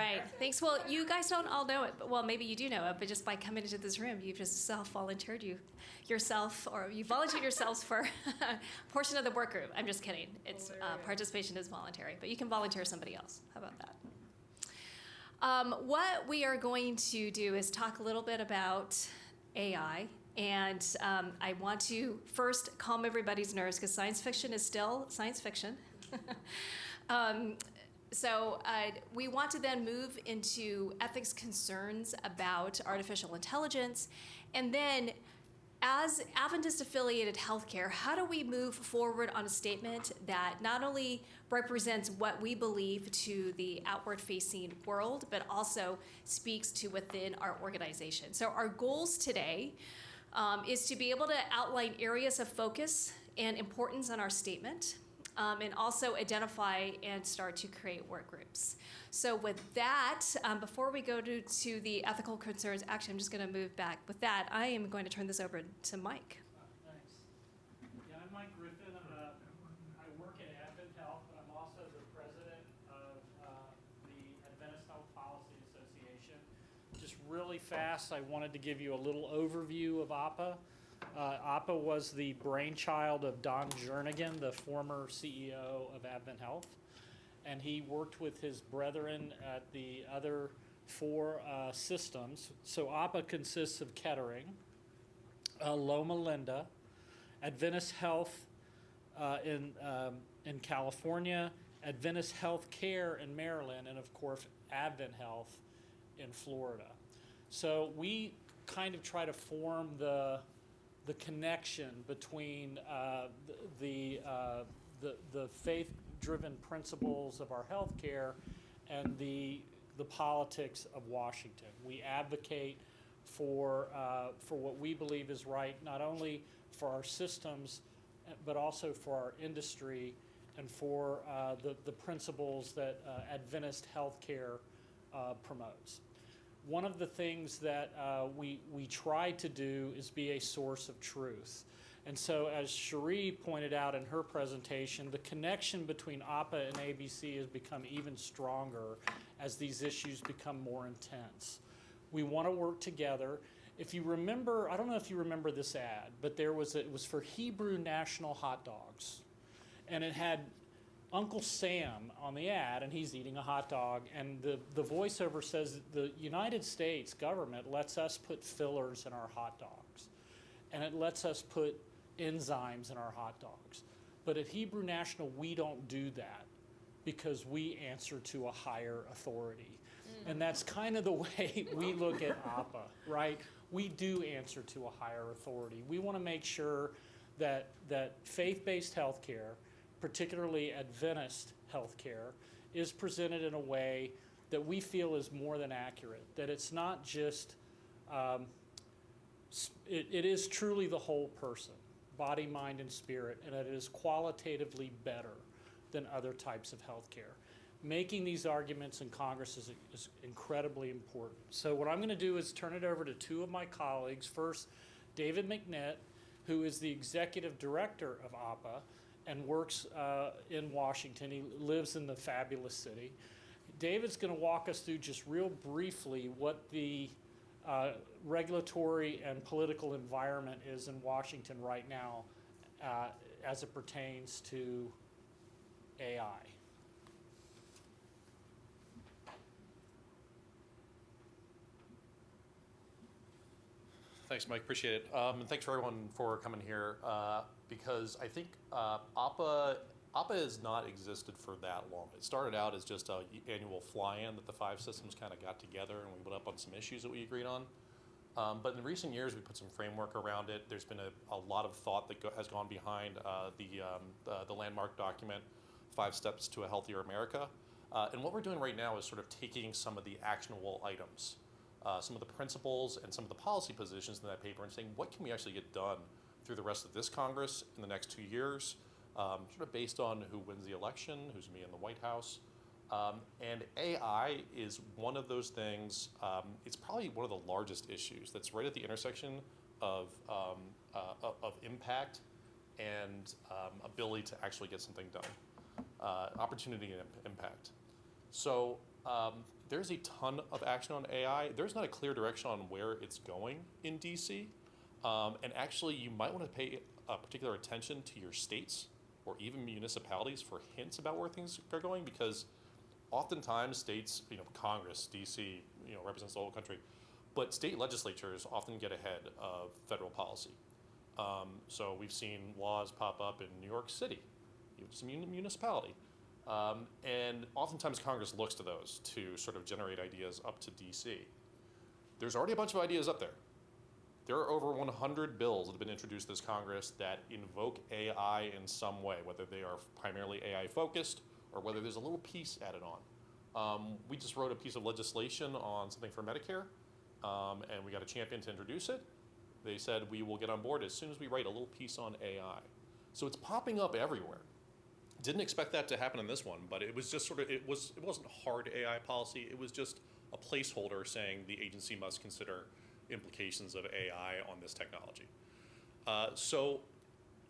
right. Thanks. Well, you guys don't all know it, but well, maybe you do know it, but just by coming into this room, you've just self-volunteered yourself, or you volunteered yourselves for a portion of the work group. I'm just kidding. It's participation is voluntary, but you can volunteer somebody else. How about that? What we are going to do is talk a little bit about AI. And I want to first calm everybody's nerves because science fiction is still science fiction. So we want to then move into ethics concerns about artificial intelligence. And then as Adventist affiliated healthcare, how do we move forward on a statement that not only represents what we believe to the outward facing world, but also speaks to within our organization? So our goals today is to be able to outline areas of focus and importance on our statement, and also identify and start to create work groups. So with that, before we go to the ethical concerns, actually, I'm just going to move back. With that, I am going to turn this over to Mike. Thanks. Yeah, I'm Mike Griffin. I work at Advent Health, but I'm also the president of the Adventist Health Policy Association. Just really fast, I wanted to give you a little overview of AHPA. AHPA was the brainchild of Don Jernigan, the former CEO of Advent Health, and he worked with his brethren at the other four systems. So AHPA consists of Kettering, Loma Linda, Adventist Health in California, Adventist Health Care in Maryland, and of course Advent Health in Florida. So we kind of try to form the connection between the faith-driven principles of our healthcare and the politics of Washington. We advocate for what we believe is right, not only for our systems, but also for our industry and for the principles that Adventist healthcare promotes. One of the things that we try to do is be a source of truth. And so as Cherie pointed out in her presentation, the connection between AHPA and ABC has become even stronger as these issues become more intense. We want to work together. If you remember, I don't know if you remember this ad, but it was for Hebrew National Hot Dogs. And it had Uncle Sam on the ad, and he's eating a hot dog, and the voiceover says the United States government lets us put fillers in our hot dogs, and it lets us put enzymes in our hot dogs. But at Hebrew National, we don't do that because we answer to a higher authority. And that's kind of the way we look at AHPA, right? We do answer to a higher authority. We want to make sure that faith-based healthcare, particularly Adventist healthcare, is presented in a way that we feel is more than accurate, that it's not just, it is truly the whole person, body, mind, and spirit, and that it is qualitatively better than other types of healthcare. Making these arguments in Congress is incredibly important. So what I'm going to do is turn it over to two of my colleagues. First, David McNitt, who is the executive director of AHPA, and works in Washington. He lives in the fabulous city. David's going to walk us through just real briefly what the regulatory and political environment is in Washington right now as it pertains to AI. Thanks, Mike. Appreciate it. And thanks for everyone for coming here because I think AHPA has not existed for that long. It started out as just an annual fly-in that the five systems kind of got together and we went up on some issues that we agreed on. But in recent years, we put some framework around it. There's been a lot of thought that has gone behind the landmark document, 5 Steps to a Healthier America. And what we're doing right now is sort of taking some of the actionable items, some of the principles and some of the policy positions in that paper and saying, what can we actually get done through the rest of this Congress in the next 2 years, sort of based on who wins the election, who's going to be in the White House. And AI is one of those things. It's probably one of the largest issues that's right at the intersection of impact and ability to actually get something done, opportunity and impact. So there's a ton of action on AI. There's not a clear direction on where it's going in DC. And actually, you might want to pay particular attention to your states or even municipalities for hints about where things are going, because oftentimes states, Congress, DC, represents the whole country, but state legislatures often get ahead of federal policy. So we've seen laws pop up in New York City, it's a municipality. And oftentimes Congress looks to those to sort of generate ideas up to DC. There's already a bunch of ideas up there. There are over 100 bills that have been introduced this Congress that invoke AI in some way, whether they are primarily AI focused or whether there's a little piece added on. We just wrote a piece of legislation on something for Medicare, and we got a champion to introduce it. They said we will get on board as soon as we write a little piece on AI. So it's popping up everywhere. Didn't expect that to happen in this one, but it was just it wasn't hard AI policy. It was just a placeholder saying the agency must consider implications of AI on this technology. So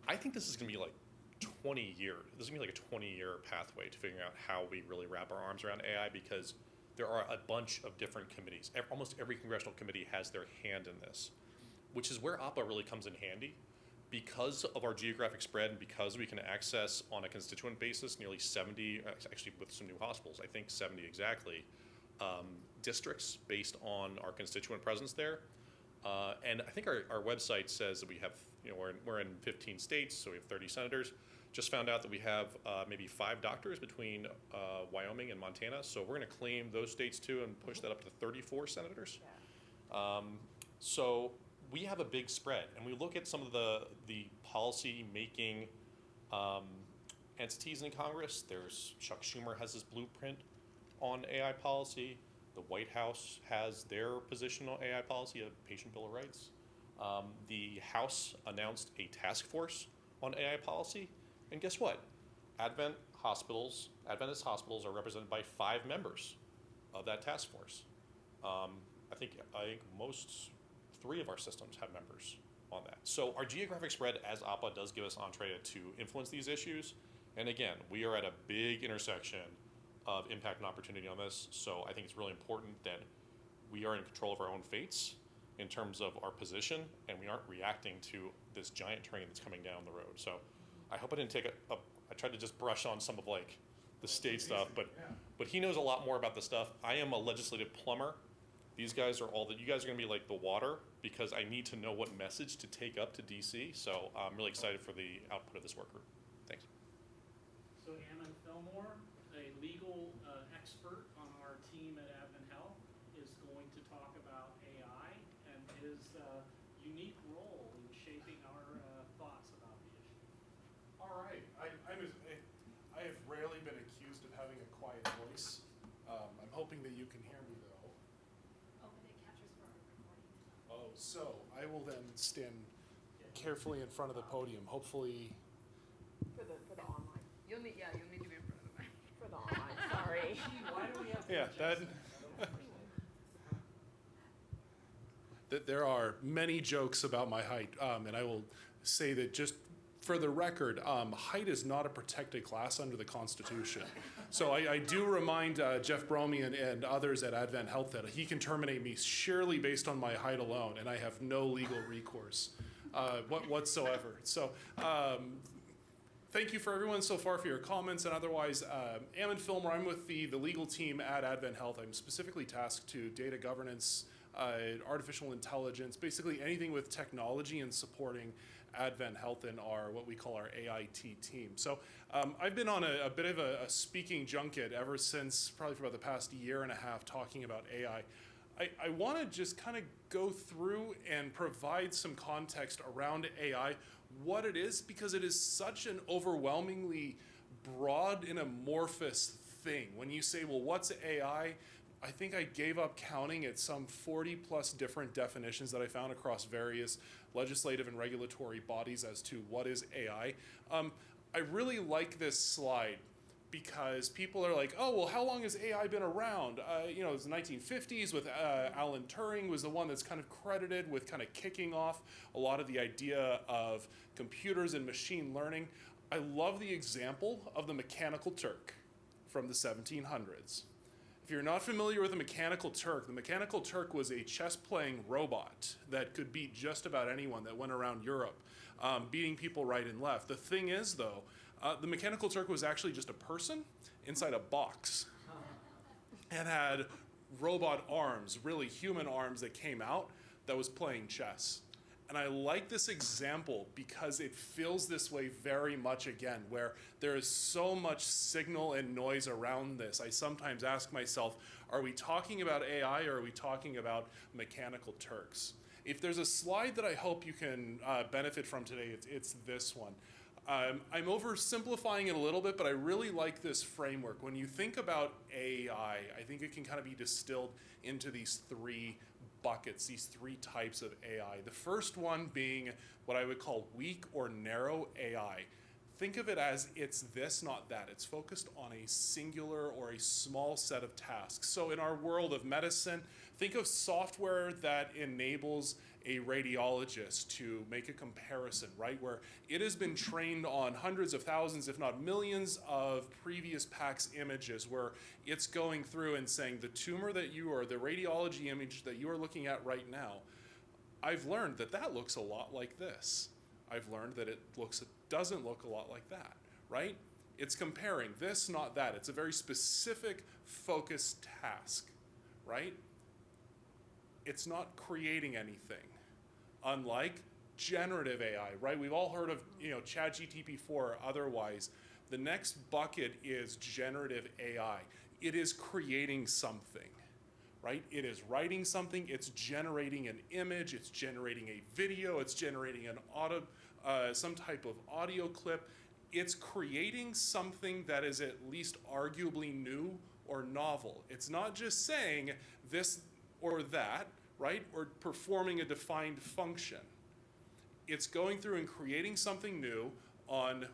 I think this is going to be like 20 years. This is going to be like a 20-year pathway to figuring out how we really wrap our arms around AI, because there are a bunch of different committees. Almost every congressional committee has their hand in this, which is where AHPA really comes in handy. Because of our geographic spread and because we can access on a constituent basis nearly 70, actually with some new hospitals, I think 70 exactly, districts based on our constituent presence there. And I think our website says that we have, we're in 15 states, so we have 30 senators. Just found out that we have maybe 5 doctors between Wyoming and Montana, so we're gonna claim those states too and push that up to 34 senators. Yeah. So we have a big spread, and we look at some of the policy making entities in Congress. There's Chuck Schumer has his blueprint on AI policy. The White House has their position on AI policy, a patient bill of rights. The House announced a task force on AI policy, and guess what? Adventist hospitals are represented by 5 members of that task force. I think most 3 of our systems have members on that. So our geographic spread as AHPA does give us entree to influence these issues. And again, we are at a big intersection of impact and opportunity on this. So I think it's really important that we are in control of our own fates in terms of our position, and we aren't reacting to this giant train that's coming down the road. So I hope I didn't take I tried to just brush on some of like the state stuff, but he knows a lot more about the stuff. I am a legislative plumber. These guys are you guys are gonna be like the water, because I need to know what message to take up to DC. So I'm really excited for the output of this work group. Thanks. So Ammon Fillmore, a legal expert on our team at Advent Health, is going to talk about AI and his unique role in shaping our thoughts about the issue. All right. I have rarely been accused of having a quiet voice. I'm hoping that you can hear me, though. Oh, but it captures for our recording. Oh, so I will then stand carefully in front of the podium. Hopefully, For the online. You'll need to be in front of the mic. For the online, sorry. Why do we have to yeah, adjust that there are many jokes about my height, and I will say that just for the record, height is not a protected class under the Constitution. So I do remind Jeff Bromey and others at Advent Health that he can terminate me sheerly based on my height alone, and I have no legal recourse whatsoever. So thank you for everyone so far for your comments, and otherwise, Ammon Fillmore, I'm with the legal team at Advent Health. I'm specifically tasked to data governance, artificial intelligence, basically anything with technology and supporting Advent Health in what we call our AIT team. So I've been on a bit of a speaking junket ever since, probably for about the past year and a half, talking about AI. I want to just kind of go through and provide some context around AI, what it is, because it is such an overwhelmingly broad and amorphous thing. When you say, well, what's AI? I think I gave up counting at some 40 plus different definitions that I found across various legislative and regulatory bodies as to what is AI. I really like this slide because people are like, oh, well, how long has AI been around? It was the 1950s with Alan Turing was the one that's kind of credited with kind of kicking off a lot of the idea of computers and machine learning. I love the example of the Mechanical Turk from the 1700s. If you're not familiar with the Mechanical Turk, the Mechanical Turk was a chess-playing robot that could beat just about anyone that went around Europe, beating people right and left. The thing is, though, the Mechanical Turk was actually just a person inside a box and had robot arms, really human arms that came out that was playing chess. And I like this example because it feels this way very much again, where there is so much signal and noise around this. I sometimes ask myself, are we talking about AI or are we talking about Mechanical Turks? If there's a slide that I hope you can benefit from today, it's this one. I'm oversimplifying it a little bit, but I really like this framework. When you think about AI, I think it can kind of be distilled into these three buckets, these three types of AI. The first one being what I would call weak or narrow AI. Think of it as it's this, not that. It's focused on a singular or a small set of tasks. So in our world of medicine, think of software that enables a radiologist to make a comparison, right? Where it has been trained on hundreds of thousands, if not millions, of previous PACS images, where it's going through and saying the tumor that you, or the radiology image that you are looking at right now, I've learned that that looks a lot like this. I've learned that it doesn't look a lot like that, right? It's comparing this, not that. It's a very specific, focused task, right? It's not creating anything, unlike generative AI, right? We've all heard of, ChatGPT-4 or otherwise. The next bucket is generative AI. It is creating something, right? It is writing something, it's generating an image, it's generating a video, it's generating an some type of audio clip. It's creating something that is at least arguably new or novel. It's not just saying this or that, right? Or performing a defined function. It's going through and creating something new on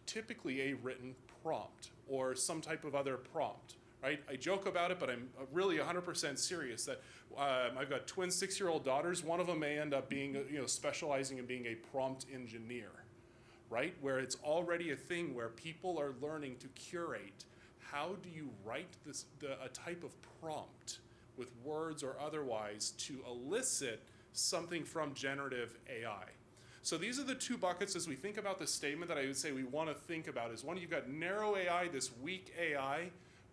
typically a written prompt or some type of other prompt, right? I joke about it, but I'm really 100% serious that I've got twin 6-year-old daughters. One of them may end up being, specializing in being a prompt engineer, right? Where it's already a thing where people are learning to curate. How do you write a type of prompt with words or otherwise to elicit something from generative AI? So these are the two buckets as we think about the statement that I would say we want to think about is one, you've got narrow AI, this weak AI,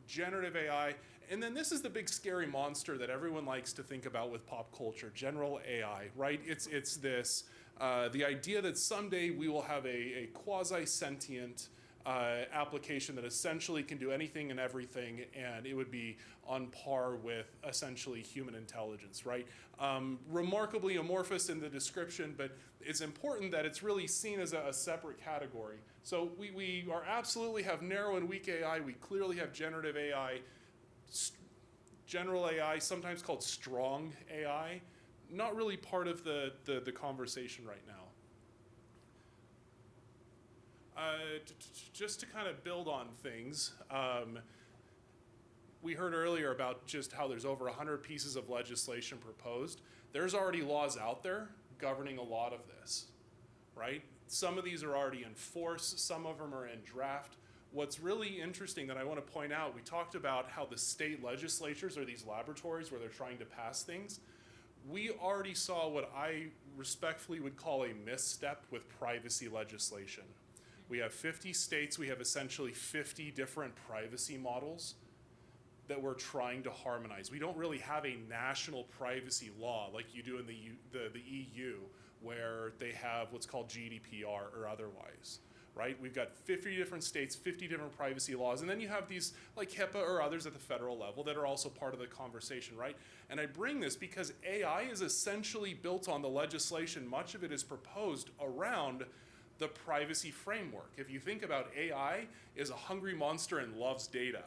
generative AI, and then this is the big scary monster that everyone likes to think about with pop culture, general AI, right? It's this, the idea that someday we will have a quasi-sentient application that essentially can do anything and everything, and it would be on par with essentially human intelligence, right? Remarkably amorphous in the description, but it's important that it's really seen as a separate category. So we are absolutely have narrow and weak AI. We clearly have generative AI, general AI, sometimes called strong AI, not really part of the conversation right now. Just to kind of build on things, we heard earlier about just how there's over 100 pieces of legislation proposed. There's already laws out there governing a lot of this, right? Some of these are already in force, some of them are in draft. What's really interesting that I want to point out, we talked about how the state legislatures are these laboratories where they're trying to pass things. We already saw what I respectfully would call a misstep with privacy legislation. We have 50 states, we have essentially 50 different privacy models that we're trying to harmonize. We don't really have a national privacy law like you do in the EU, where they have what's called GDPR or otherwise, right? We've got 50 different states, 50 different privacy laws, and then you have these like HIPAA or others at the federal level that are also part of the conversation, right? And I bring this because AI is essentially built on the legislation. Much of it is proposed around the privacy framework. If you think about AI is a hungry monster and loves data,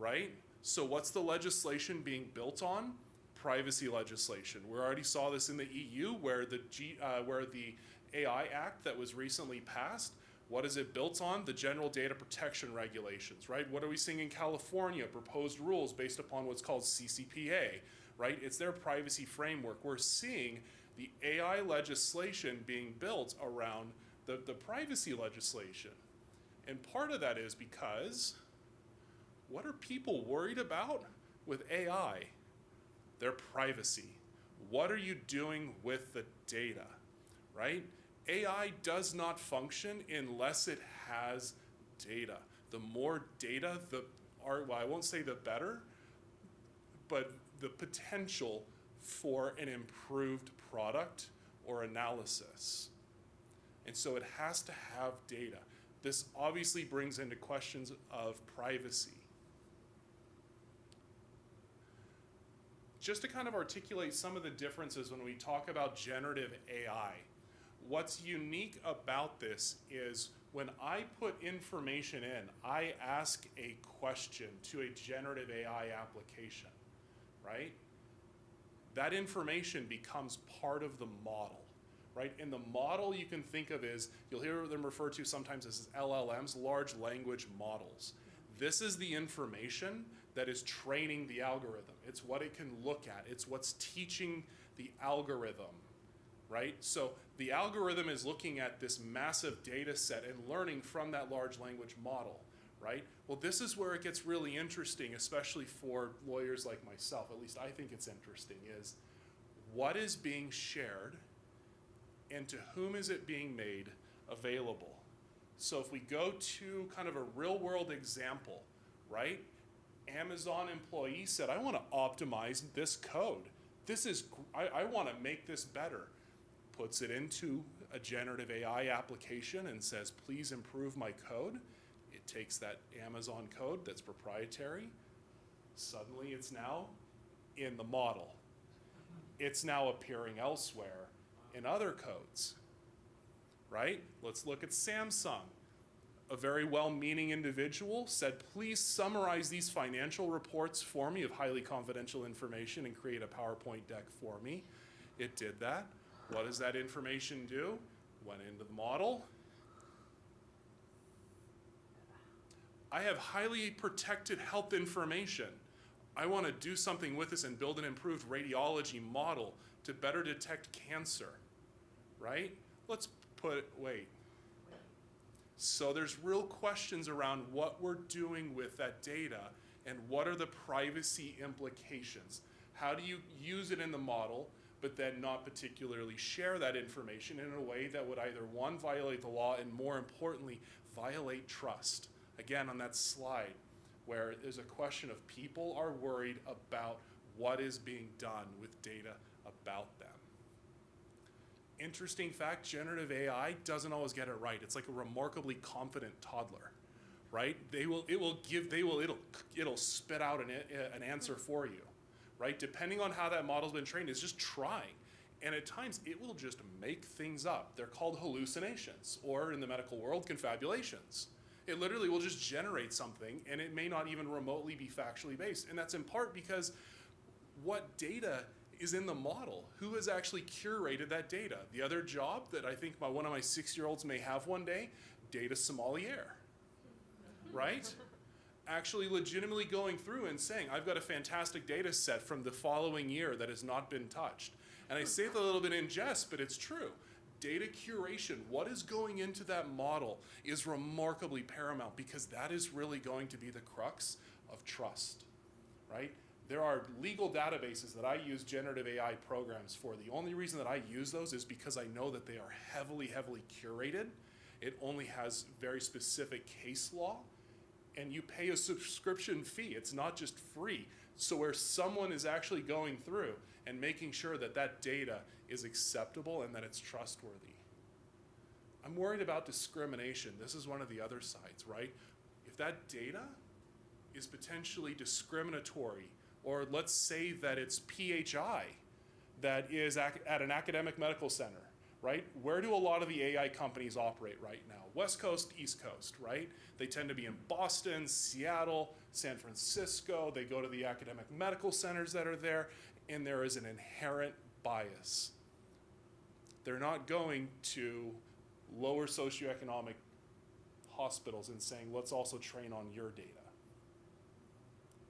right? So what's the legislation being built on? Privacy legislation. We already saw this in the EU where the AI Act that was recently passed, what is it built on? The General Data Protection Regulations, right? What are we seeing in California? Proposed rules based upon what's called CCPA, right? It's their privacy framework. We're seeing the AI legislation being built around the privacy legislation. And part of that is because What are people worried about with AI? Their privacy. What are you doing with the data, right? AI does not function unless it has data. The more data, well, I won't say the better, but the potential for an improved product or analysis. And so it has to have data. This obviously brings into questions of privacy. Just to kind of articulate some of the differences when we talk about generative AI, what's unique about this is when I put information in, I ask a question to a generative AI application, right? That information becomes part of the model, right? And the model you can think of is, you'll hear them referred to sometimes as LLMs, large language models. This is the information that is training the algorithm. It's what it can look at. It's what's teaching the algorithm, right? So the algorithm is looking at this massive data set and learning from that large language model, right? Well, this is where it gets really interesting, especially for lawyers like myself. At least I think it's interesting, is what is being shared and to whom is it being made available? So if we go to kind of a real world example, right? Amazon employee said, I want to optimize this code. I want to make this better. Puts it into a generative AI application and says, please improve my code. It takes that Amazon code that's proprietary. Suddenly it's now in the model. It's now appearing elsewhere in other codes, right? Let's look at Samsung. A very well-meaning individual said, please summarize these financial reports for me of highly confidential information and create a PowerPoint deck for me. It did that. What does that information do? Went into the model. I have highly protected health information. I want to do something with this and build an improved radiology model to better detect cancer, right? Wait. So there's real questions around what we're doing with that data and what are the privacy implications. How do you use it in the model, but then not particularly share that information in a way that would either, one, violate the law, and more importantly, violate trust? Again, on that slide, where there's a question of people are worried about what is being done with data about them. Interesting fact, generative AI doesn't always get it right. It's like a remarkably confident toddler, right? It'll spit out an answer for you, right? Depending on how that model's been trained, it's just trying. And at times, it will just make things up. They're called hallucinations, or in the medical world, confabulations. It literally will just generate something, and it may not even remotely be factually based. And that's in part because what data is in the model? Who has actually curated that data? The other job that I think one of my 6-year-olds may have one day, data sommelier, right? Actually legitimately going through and saying, I've got a fantastic data set from the following year that has not been touched. And I say that a little bit in jest, but it's true. Data curation, what is going into that model is remarkably paramount because that is really going to be the crux of trust, right? There are legal databases that I use generative AI programs for. The only reason that I use those is because I know that they are heavily, heavily curated. It only has very specific case law, and you pay a subscription fee. It's not just free. So where someone is actually going through and making sure that that data is acceptable and that it's trustworthy. I'm worried about discrimination. This is one of the other sides, right? If that data is potentially discriminatory, or let's say that it's PHI that is at an academic medical center, right? Where do a lot of the AI companies operate right now? West Coast, East Coast, right? They tend to be in Boston, Seattle, San Francisco. They go to the academic medical centers that are there, and there is an inherent bias. They're not going to lower socioeconomic hospitals and saying, let's also train on your data.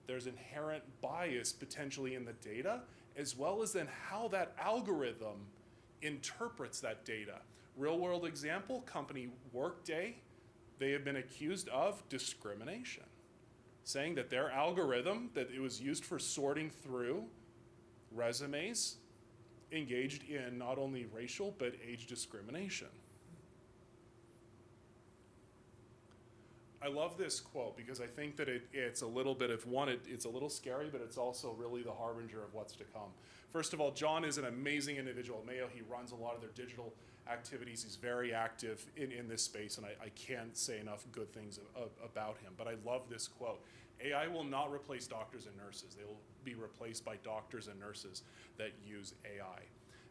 There's inherent bias potentially in the data, as well as in how that algorithm interprets that data. Real world example, company Workday, they have been accused of discrimination, saying that their algorithm that it was used for sorting through resumes engaged in not only racial but age discrimination. I love this quote because I think that it's a little bit of one, it's a little scary, but it's also really the harbinger of what's to come. First of all, John is an amazing individual at Mayo. He runs a lot of their digital activities. He's very active in this space, and I can't say enough good things about him. But I love this quote. AI will not replace doctors and nurses. They will be replaced by doctors and nurses that use AI.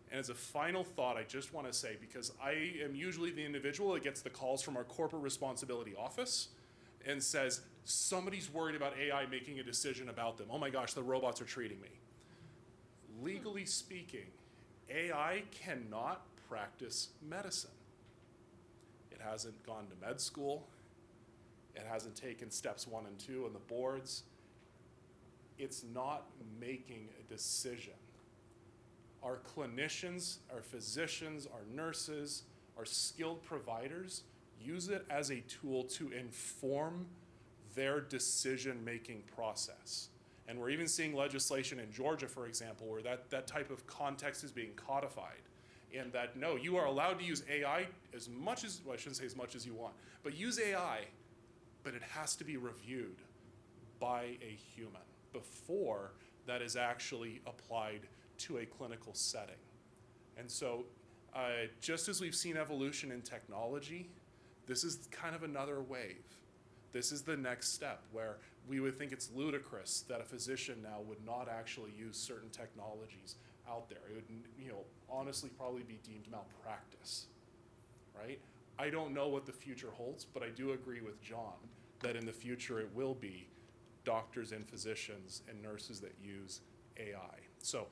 And as a final thought, I just want to say, because I am usually the individual that gets the calls from our corporate responsibility office and says, somebody's worried about AI making a decision about them. Oh my gosh, the robots are treating me. Legally speaking, AI cannot practice medicine. It hasn't gone to med school. It hasn't taken steps 1 and 2 on the boards. It's not making a decision. Our clinicians, our physicians, our nurses, our skilled providers use it as a tool to inform their decision-making process. And we're even seeing legislation in Georgia, for example, where that type of context is being codified. And that, no, you are allowed to use AI as much as, well, I shouldn't say as much as you want, but use AI, but it has to be reviewed by a human before that is actually applied to a clinical setting. And so just as we've seen evolution in technology, this is kind of another wave. This is the next step where we would think it's ludicrous that a physician now would not actually use certain technologies out there. It would, honestly probably be deemed malpractice, right? I don't know what the future holds, but I do agree with John that in the future it will be doctors and physicians and nurses that use AI. So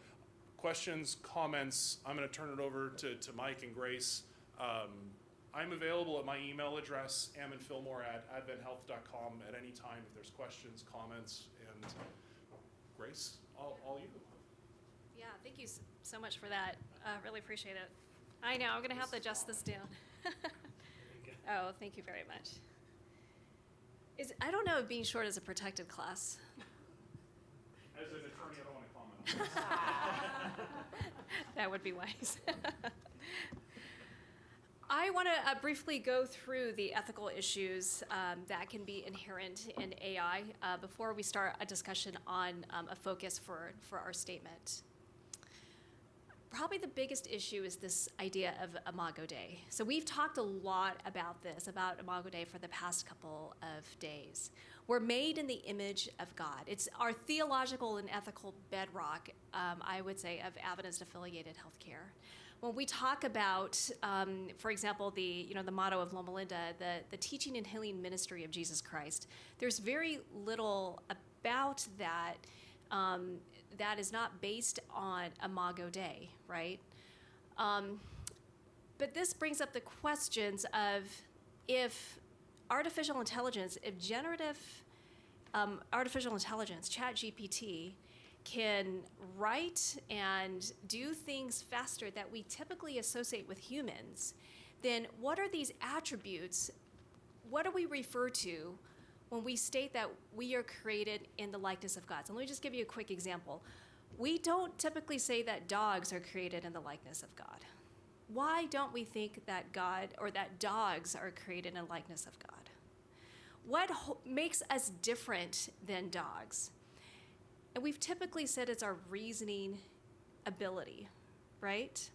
questions, comments, I'm gonna turn it over to Mike and Grace. I'm available at my email address, ammonfillmore@adventhealth.com at any time if there's questions, comments, and Grace, all you. Yeah, thank you so much for that. Really appreciate it. I know, I'm going to have to adjust this down. Oh, thank you very much. I don't know if being short is a protected class. As an attorney, I don't want to comment on this. That would be wise. I want to briefly go through the ethical issues that can be inherent in AI before we start a discussion on a focus for our statement. Probably the biggest issue is this idea of Imago Dei. So we've talked a lot about this, about Imago Dei for the past couple of days. We're made in the image of God. It's our theological and ethical bedrock, I would say, of Adventist-affiliated healthcare. When we talk about, for example, the motto of Loma Linda, the teaching and healing ministry of Jesus Christ, there's very little about that that is not based on Imago Dei, right? But this brings up the questions of if artificial intelligence, if generative artificial intelligence, ChatGPT, can write and do things faster that we typically associate with humans, then what are these attributes? What do we refer to when we state that we are created in the likeness of God? So let me just give you a quick example. We don't typically say that dogs are created in the likeness of God. Why don't we think that God or that dogs are created in the likeness of God? What makes us different than dogs? And we've typically said it's our reasoning ability, right?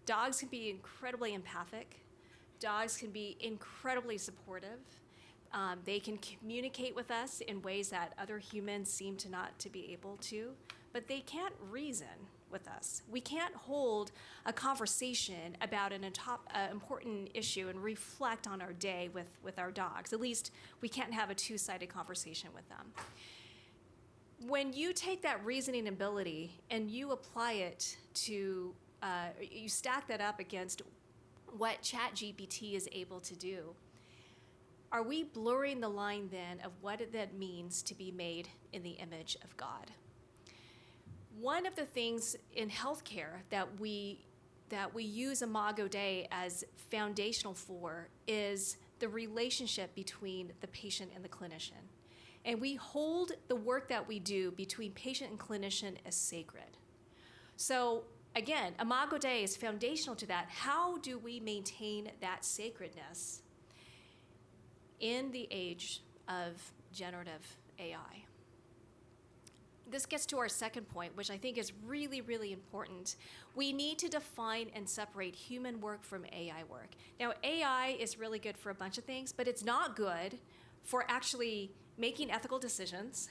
Dogs can be incredibly empathic. Dogs can be incredibly supportive. They can communicate with us in ways that other humans seem to not to be able to, but they can't reason with us. We can't hold a conversation about an important issue and reflect on our day with our dogs. At least we can't have a two-sided conversation with them. When you take that reasoning ability and you apply it to, you stack that up against what ChatGPT is able to do, are we blurring the line then of what that means to be made in the image of God? One of the things in healthcare that we use Imago Dei as foundational for is the relationship between the patient and the clinician. And we hold the work that we do between patient and clinician as sacred. So again, Imago Dei is foundational to that. How do we maintain that sacredness in the age of generative AI? This gets to our second point, which I think is really, really important. We need to define and separate human work from AI work. Now, AI is really good for a bunch of things, but it's not good for actually making ethical decisions.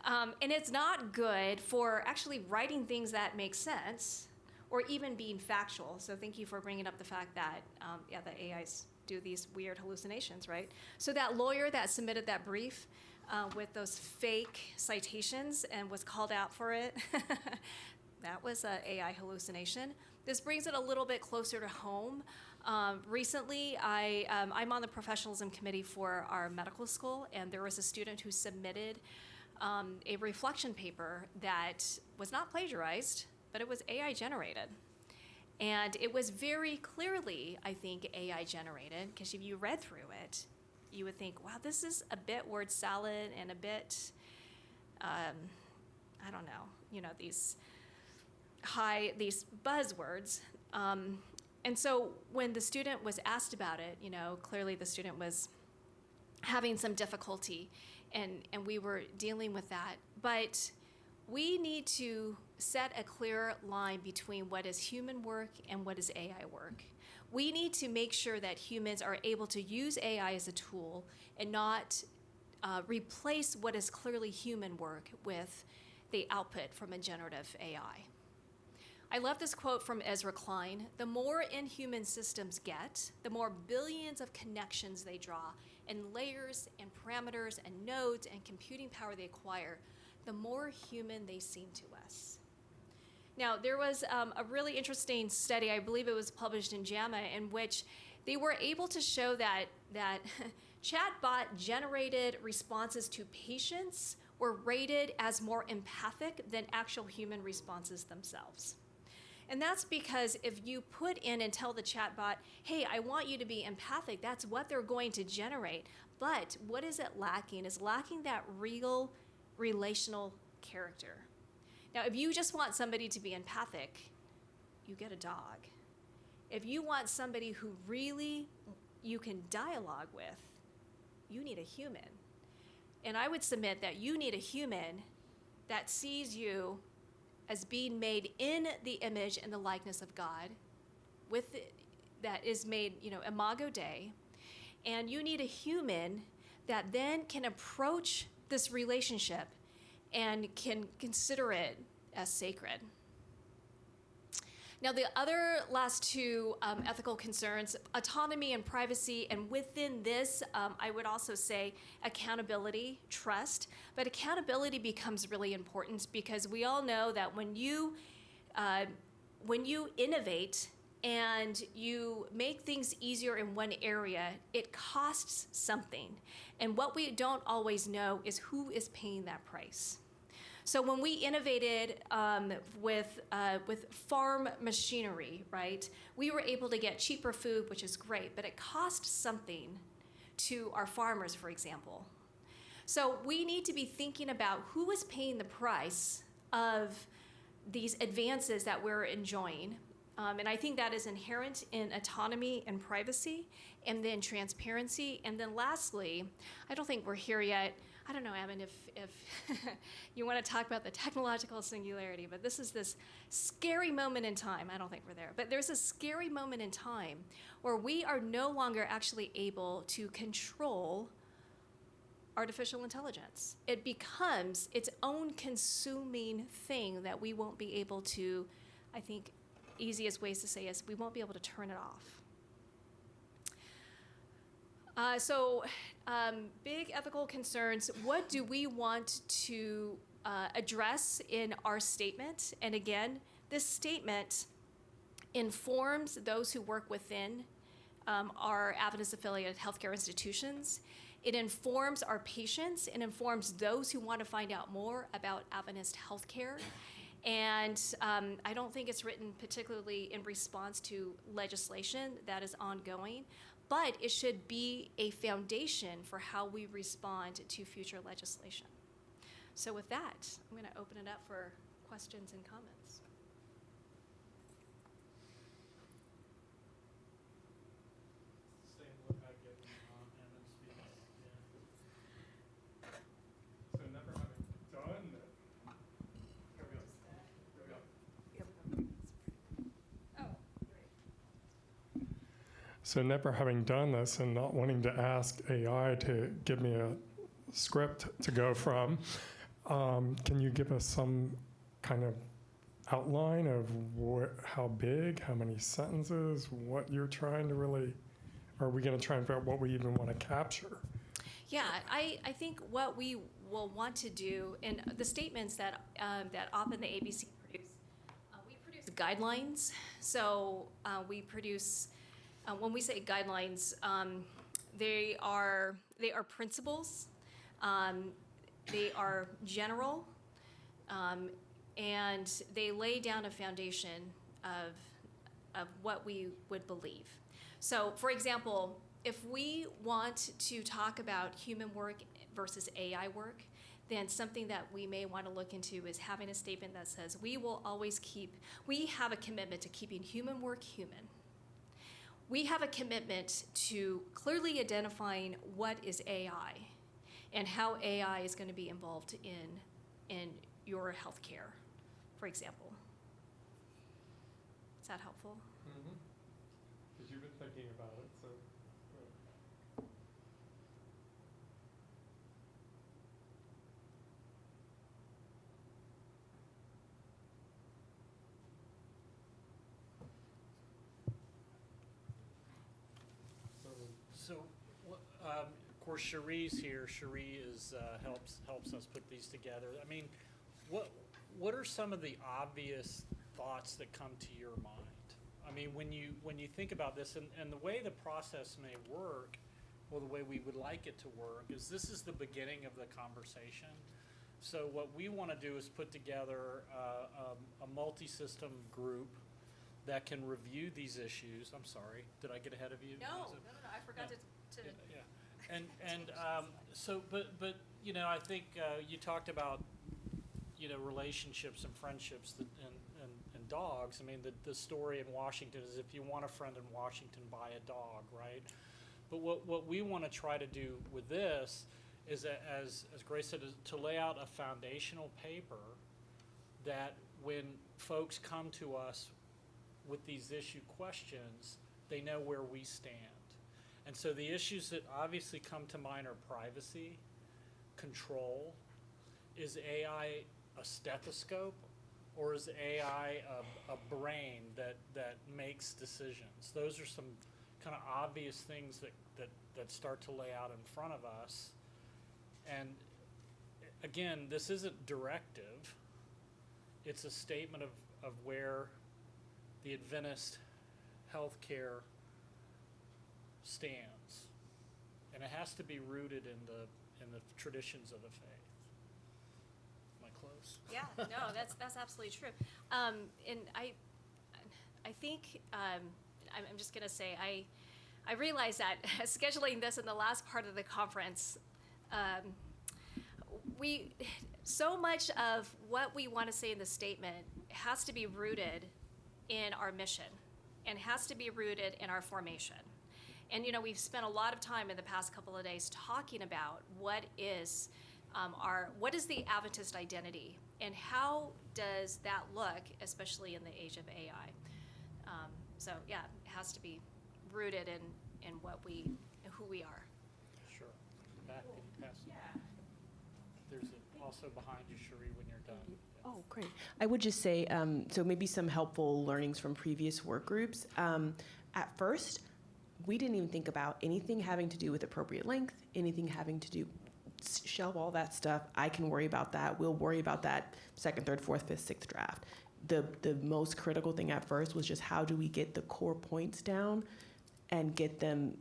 And it's not good for actually writing things that make sense or even being factual. So thank you for bringing up the fact that, the AIs do these weird hallucinations, right? So that lawyer that submitted that brief with those fake citations and was called out for it, that was an AI hallucination. This brings it a little bit closer to home. Recently, I'm on the professionalism committee for our medical school, and there was a student who submitted a reflection paper that was not plagiarized, but it was AI generated. And it was very clearly, I think, AI generated, because if you read through it, you would think, wow, this is a bit word salad and a bit, I don't know, these buzzwords. And so when the student was asked about it, clearly the student was having some difficulty, and we were dealing with that. But we need to set a clear line between what is human work and what is AI work. We need to make sure that humans are able to use AI as a tool and not replace what is clearly human work with the output from a generative AI. I love this quote from Ezra Klein: "The more inhuman systems get, the more billions of connections they draw, and layers and parameters and nodes and computing power they acquire, the more human they seem to us." Now, there was a really interesting study, I believe it was published in JAMA, in which they were able to show that chatbot-generated responses to patients were rated as more empathic than actual human responses themselves. And that's because if you put in and tell the chatbot, hey, I want you to be empathic, that's what they're going to generate. But what is it lacking? It's lacking that real relational character. Now, if you just want somebody to be empathic, you get a dog. If you want somebody who really you can dialogue with, you need a human. And I would submit that you need a human that sees you as being made in the image and the likeness of God, that is made, Imago Dei, and you need a human that then can approach this relationship and can consider it as sacred. Now, the other last two ethical concerns, autonomy and privacy, and within this, I would also say accountability, trust. But accountability becomes really important because we all know that when you innovate and you make things easier in one area, it costs something. And what we don't always know is who is paying that price. So when we innovated with farm machinery, right, we were able to get cheaper food, which is great, but it cost something to our farmers, for example. So we need to be thinking about who is paying the price of these advances that we're enjoying. And I think that is inherent in autonomy and privacy, and then transparency. And then lastly, I don't think we're here yet. I don't know, Evan, if you want to talk about the technological singularity, but this is this scary moment in time. I don't think we're there, but there's a scary moment in time where we are no longer actually able to control artificial intelligence. It becomes its own consuming thing that we won't be able to, I think, easiest ways to say is we won't be able to turn it off. Big ethical concerns. What do we want to address in our statement? And again, this statement informs those who work within our Adventist-affiliated healthcare institutions. It informs our patients. It informs those who want to find out more about Adventist healthcare. And I don't think it's written particularly in response to legislation that is ongoing, but it should be a foundation for how we respond to future legislation. So with that, I'm going to open it up for questions and comments. Same look I get when Evan speaks. So never having done that. Here we go. Here we go. Oh, So never having done this and not wanting to ask AI to give me a script to go from, can you give us some kind of outline of how big, how many sentences, what you're trying to really, are we going to try and figure out what we even want to capture? yeah, I think what we will want to do, and the statements that that AHPA and the ABC produce, we produce guidelines. So we produce, when we say guidelines, they are principles. They are general, and they lay down a foundation of what we would believe. So, for example, if we want to talk about human work versus AI work, then something that we may want to look into is having a statement that says we have a commitment to keeping human work human. We have a commitment to clearly identifying what is AI and how AI is going to be involved in your healthcare, for example. Is that helpful? Because you've been thinking about it, so. So, of course, Cherie's here. Cherie is helps us put these together. I mean, what are some of the obvious thoughts that come to your mind? I mean, when you think about this, and the way the process may work, or the way we would like it to work, is this is the beginning of the conversation. So what we want to do is put together a multi-system group that can review these issues. I'm sorry, did I get ahead of you? No, Is it- I forgot to. Yeah. And so, but you know, I think you talked about, you know, relationships and friendships and dogs. I mean, the story in Washington is if you want a friend in Washington, buy a dog, right? But what we want to try to do with this is that, as Grace said, is to lay out a foundational paper that when folks come to us with these issue questions, they know where we stand. And so the issues that obviously come to mind are privacy, control. Is AI a stethoscope, or is AI a brain that makes decisions? Those are some kind of obvious things that start to lay out in front of us. And again, this isn't directive. It's a statement of where the Adventist healthcare stands, and it has to be rooted in the traditions of the faith. Am I close? Yeah, no, that's absolutely true. And I think I'm just gonna say I realize that scheduling this in the last part of the conference, so much of what we want to say in the statement has to be rooted in our mission and has to be rooted in our formation. And, you know, we've spent a lot of time in the past couple of days talking about what is the Adventist identity and how does that look, especially in the age of AI. So yeah, it has to be rooted in who we are. Sure. Back, can you pass? Yeah. There's also behind you, Cherie, when you're done. Oh, great. I would just say, so maybe some helpful learnings from previous work groups. At first, we didn't even think about anything having to do with appropriate length, anything having to do, shelve all that stuff. I can worry about that. We'll worry about that second, third, fourth, fifth, sixth draft. The most critical thing at first was just how do we get the core points down and get them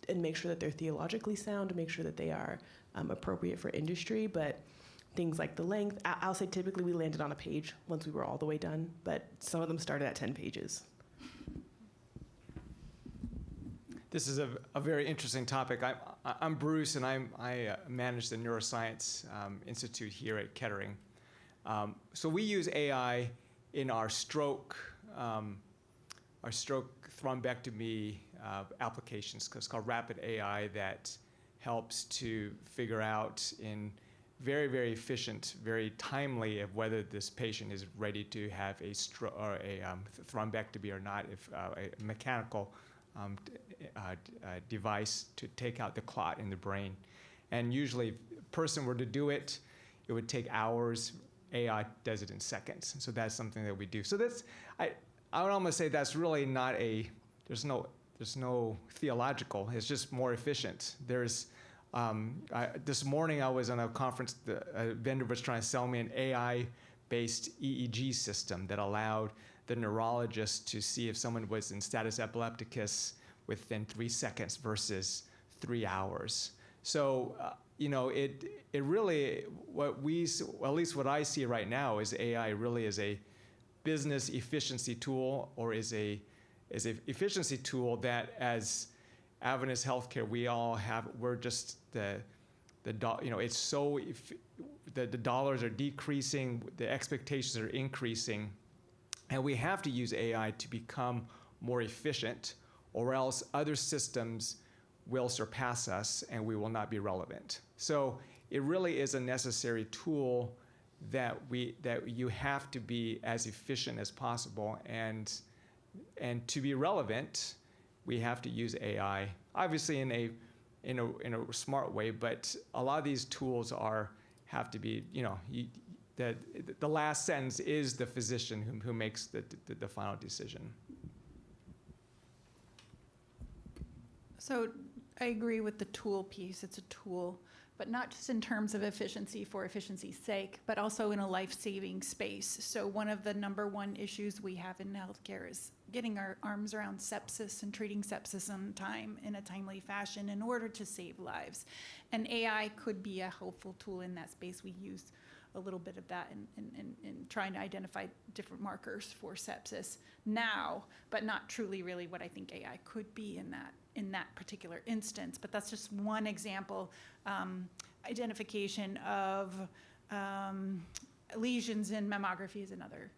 and make sure that they're theologically sound, to make sure that they are appropriate for industry. But things like the length, I'll say typically we landed on a page once we were all the way done, but some of them started at 10 pages. This is a very interesting topic. I'm Bruce, and I manage the Neuroscience Institute here at Kettering. So we use AI in our stroke thrombectomy applications. It's called Rapid AI, that helps to figure out in very, very efficient, very timely of whether this patient is ready to have a thrombectomy or not, if a mechanical device to take out the clot in the brain. And usually, if a person were to do it, it would take hours. AI does it in seconds. So that's something that we do. So that's, I would almost say that's really not there's no theological. It's just more efficient. This morning I was on a conference. A vendor was trying to sell me an AI-based EEG system that allowed the neurologist to see if someone was in status epilepticus within 3 seconds versus 3 hours. So, it really, at least what I see right now is AI really is a business efficiency tool, or is a efficiency tool that, as Adventist Healthcare, we're just it's so, the dollars are decreasing, the expectations are increasing, and we have to use AI to become more efficient, or else other systems will surpass us and we will not be relevant. So it really is a necessary tool that you have to be as efficient as possible, and to be relevant, we have to use AI, obviously in a smart way. But a lot of these tools have to be, the last sentence is the physician who makes the final decision. So I agree with the tool piece. It's a tool, but not just in terms of efficiency for efficiency's sake, but also in a life-saving space. So one of the number one issues we have in healthcare is getting our arms around sepsis and treating sepsis on time in a timely fashion in order to save lives. And AI could be a helpful tool in that space. We use a little bit of that in trying to identify different markers for sepsis now, but not truly really what I think AI could be in that particular instance. But that's just one example. Identification of lesions in mammography is another.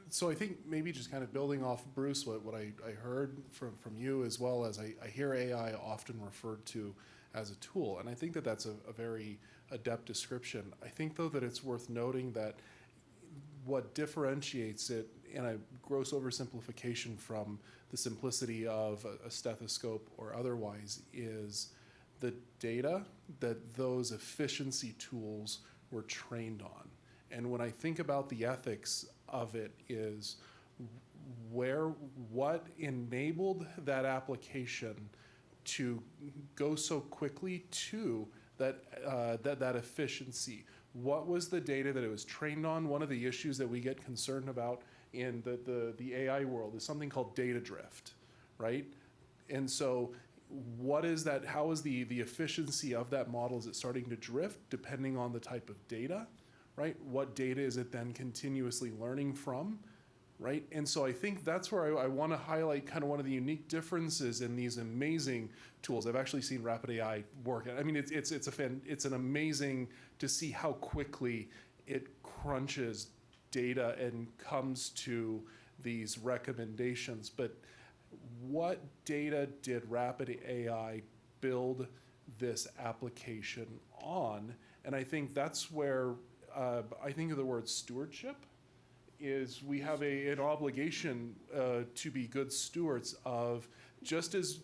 So I think maybe just kind of building off Bruce, what I heard from you, as well as I hear AI often referred to as a tool. And I think that that's a very adept description. I think, though, that it's worth noting that what differentiates it, in a gross oversimplification from the simplicity of a stethoscope or otherwise, is the data that those efficiency tools were trained on. And when I think about the ethics of it, is what enabled that application to go so quickly to that efficiency? What was the data that it was trained on? One of the issues that we get concerned about in the AI world is something called data drift, right? And so what is that? How is the efficiency of that model? Is it starting to drift depending on the type of data, right? What data is it then continuously learning from, right? And so I think that's where I want to highlight kind of one of the unique differences in these amazing tools. I've actually seen Rapid AI work. I mean, it's an amazing to see how quickly it crunches data and comes to these recommendations. But what data did Rapid AI build this application on? And I think that's where I think of the word stewardship. Is we have an obligation to be good stewards of, just as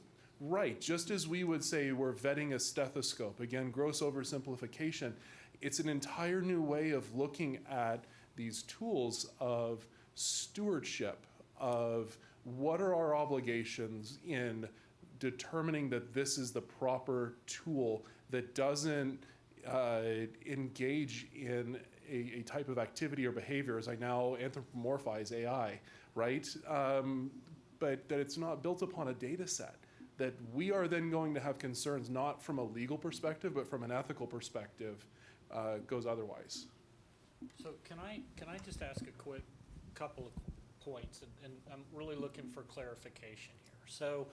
we would say we're vetting a stethoscope. Again, gross oversimplification. It's an entire new way of looking at these tools of stewardship, of what are our obligations in determining that this is the proper tool that doesn't engage in a type of activity or behavior, as I now anthropomorphize AI, right? But that it's not built upon a data set, that we are then going to have concerns not from a legal perspective, but from an ethical perspective, goes otherwise. So can I just ask a quick couple of points, and I'm really looking for clarification here. So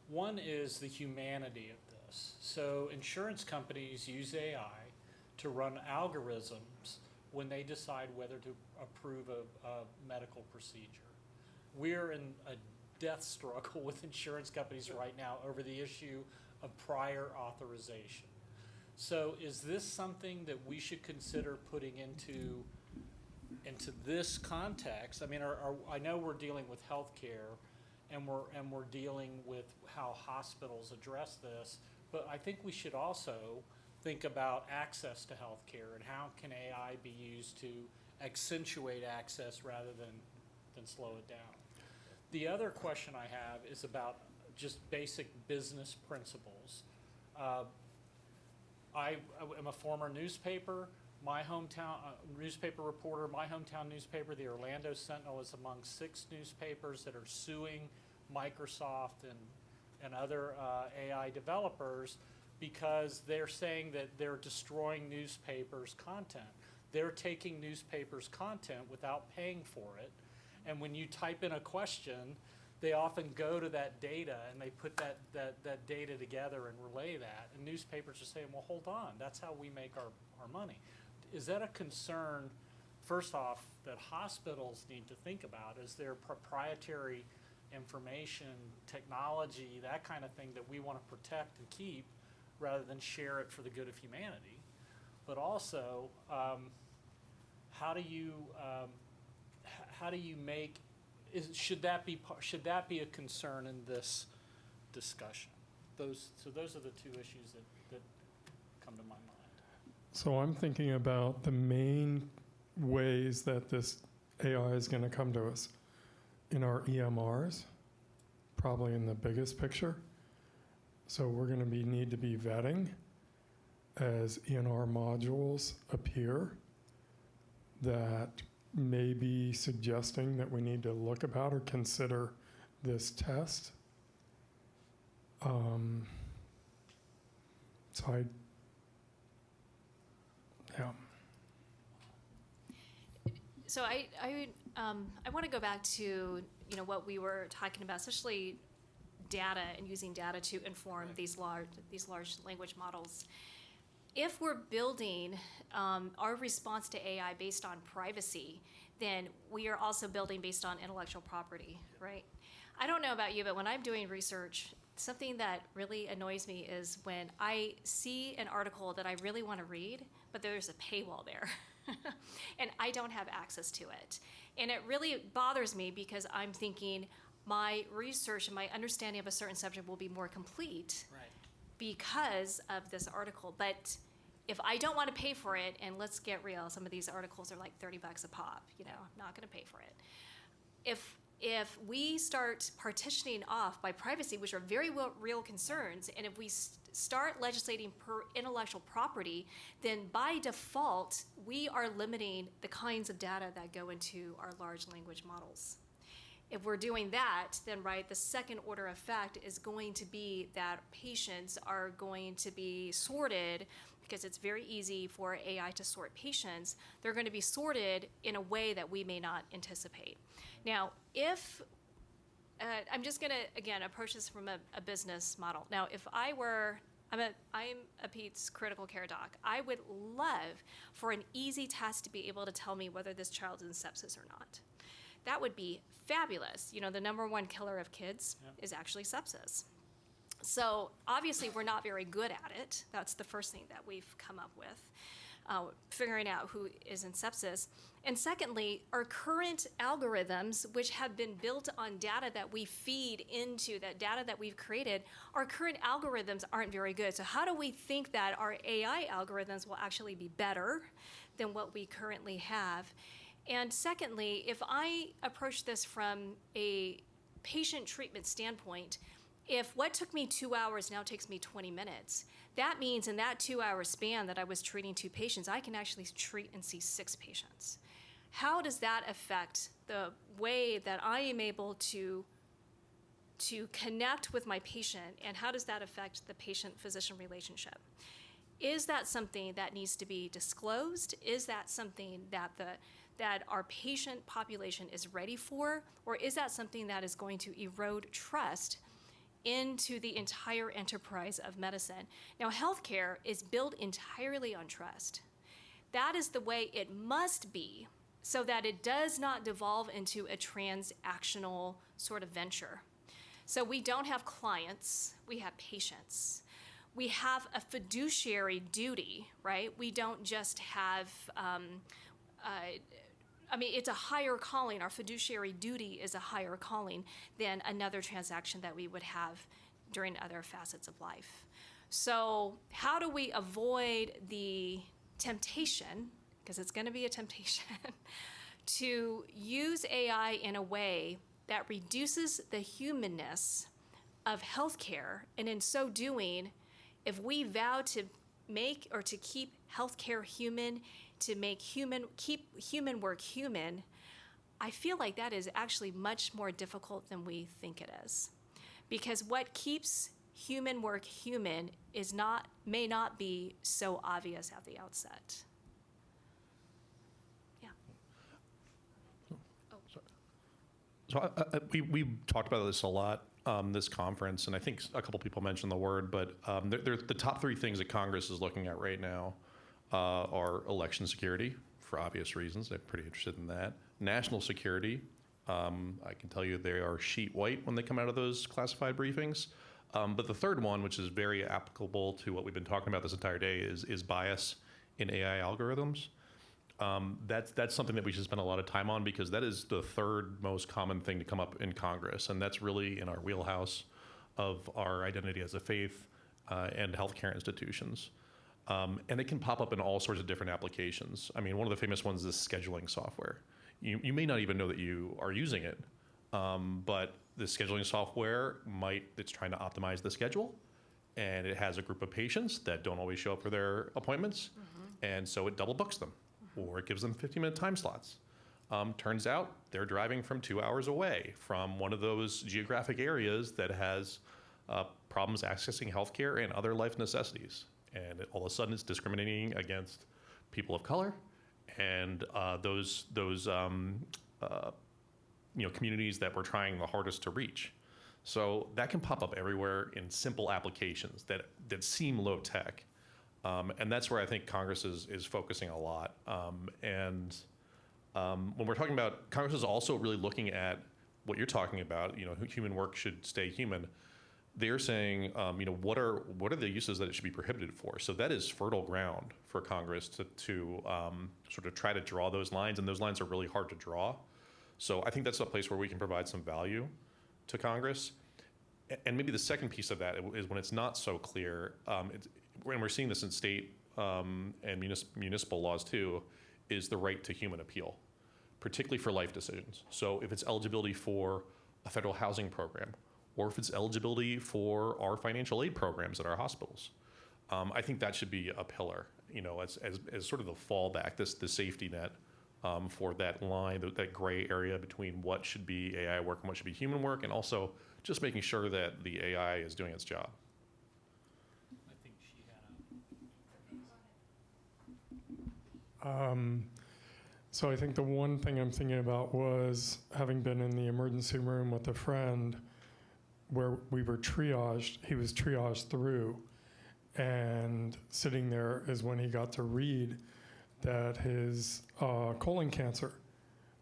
one is the humanity of this. So insurance companies use AI to run algorithms when they decide whether to approve a medical procedure. We're in a death struggle with insurance companies right now over the issue of prior authorization. So is this something that we should consider putting into this context? I mean, I know we're dealing with healthcare, and we're dealing with how hospitals address this, but I think we should also think about access to healthcare and how can AI be used to accentuate access rather than slow it down. The other question I have is about just basic business principles. I am a former newspaper. My hometown newspaper reporter, my hometown newspaper, the Orlando Sentinel, is among 6 newspapers that are suing Microsoft and other AI developers because they're saying that they're destroying newspapers' content. They're taking newspapers' content without paying for it, and when you type in a question, they often go to that data and they put that data together and relay that, and newspapers are saying, well, hold on, that's how we make our money. Is that a concern, first off, that hospitals need to think about? Is there proprietary information, technology, that kind of thing that we want to protect and keep rather than share it for the good of humanity? But also, how do you make, should that be a concern in this discussion? Those are the 2 issues that come to my mind. So I'm thinking about the main ways that this AI is going to come to us in our EMRs, probably in the biggest picture. So we're going to need to be vetting as ENR modules appear that may be suggesting that we need to look about or consider this test. So I want to go back to what we were talking about, especially data and using data to inform these large language models. If we're building our response to AI based on privacy, then we are also building based on intellectual property, right? I don't know about you, but when I'm doing research, something that really annoys me is when I see an article that I really want to read, but there's a paywall there, and I don't have access to it. And it really bothers me because I'm thinking my research and my understanding of a certain subject will be more complete because of this article. But if I don't want to pay for it, and let's get real, some of these articles are like $30 a pop, I'm not going to pay for it. If we start partitioning off by privacy, which are very real concerns, and if we start legislating per intellectual property, then by default, we are limiting the kinds of data that go into our large language models. If we're doing that, then the second order effect is going to be that patients are going to be sorted, because it's very easy for AI to sort patients. They're going to be sorted in a way that we may not anticipate. Now, if I'm just going to, again, approach this from a business model. Now, if I'm a Pete's critical care doc, I would love for an easy test to be able to tell me whether this child is in sepsis or not. That would be fabulous. The number 1 killer of kids is actually sepsis. So obviously we're not very good at it. That's the first thing that we've come up with, figuring out who is in sepsis. And secondly, our current algorithms, which have been built on data that we feed into, that data that we've created, our current algorithms aren't very good. So how do we think that our AI algorithms will actually be better than what we currently have? And secondly, if I approach this from a patient treatment standpoint, if what took me 2 hours now takes me 20 minutes, that means in that 2-hour span that I was treating 2 patients, I can actually treat and see 6 patients. How does that affect the way that I am able to connect with my patient, and how does that affect the patient-physician relationship? Is that something that needs to be disclosed? Is that something that that our patient population is ready for, or is that something that is going to erode trust into the entire enterprise of medicine? Now, healthcare is built entirely on trust. That is the way it must be, so that it does not devolve into a transactional sort of venture. So we don't have clients, we have patients. We have a fiduciary duty, right? We don't just have, it's a higher calling. Our fiduciary duty is a higher calling than another transaction that we would have during other facets of life. So how do we avoid the temptation, because it's going to be a temptation, to use AI in a way that reduces the humanness of healthcare, and in so doing, if we vow to make or to keep healthcare human, to keep human work human, I feel like that is actually much more difficult than we think it is. Because what keeps human work human may not be so obvious at the outset. Yeah. So we talked about this a lot this conference, and I think a couple people mentioned the word, but the top three things that Congress is looking at right now are election security, for obvious reasons. They're pretty interested in that. National security. I can tell you they are sheet white when they come out of those classified briefings. But the third one, which is very applicable to what we've been talking about this entire day, is bias in AI algorithms. That's something that we should spend a lot of time on, because that is the third most common thing to come up in Congress, and that's really in our wheelhouse of our identity as a faith and healthcare institutions. And it can pop up in all sorts of different applications. I mean, one of the famous ones is scheduling software. You may not even know that you are using it, but the scheduling software it's trying to optimize the schedule, and it has a group of patients that don't always show up for their appointments, and so it double books them, or it gives them 15-minute time slots. Turns out they're driving from 2 hours away from one of those geographic areas that has problems accessing healthcare and other life necessities. And all of a sudden it's discriminating against people of color and those communities that we're trying the hardest to reach. So that can pop up everywhere in simple applications that seem low tech. And that's where I think Congress is focusing a lot. When we're talking about, Congress is also really looking at what you're talking about, human work should stay human. They're saying, what are the uses that it should be prohibited for? So that is fertile ground for Congress to sort of try to draw those lines, and those lines are really hard to draw. So I think that's a place where we can provide some value to Congress. And maybe the second piece of that is when it's not so clear, and we're seeing this in state and municipal laws too, is the right to human appeal, particularly for life decisions. So if it's eligibility for a federal housing program, or if it's eligibility for our financial aid programs at our hospitals, I think that should be a pillar, as sort of the fallback, the safety net for that line, that gray area between what should be AI work and what should be human work, and also just making sure that the AI is doing its job. I think she had So I think the one thing I'm thinking about was having been in the emergency room with a friend where we were triaged, he was triaged through, and sitting there is when he got to read that his colon cancer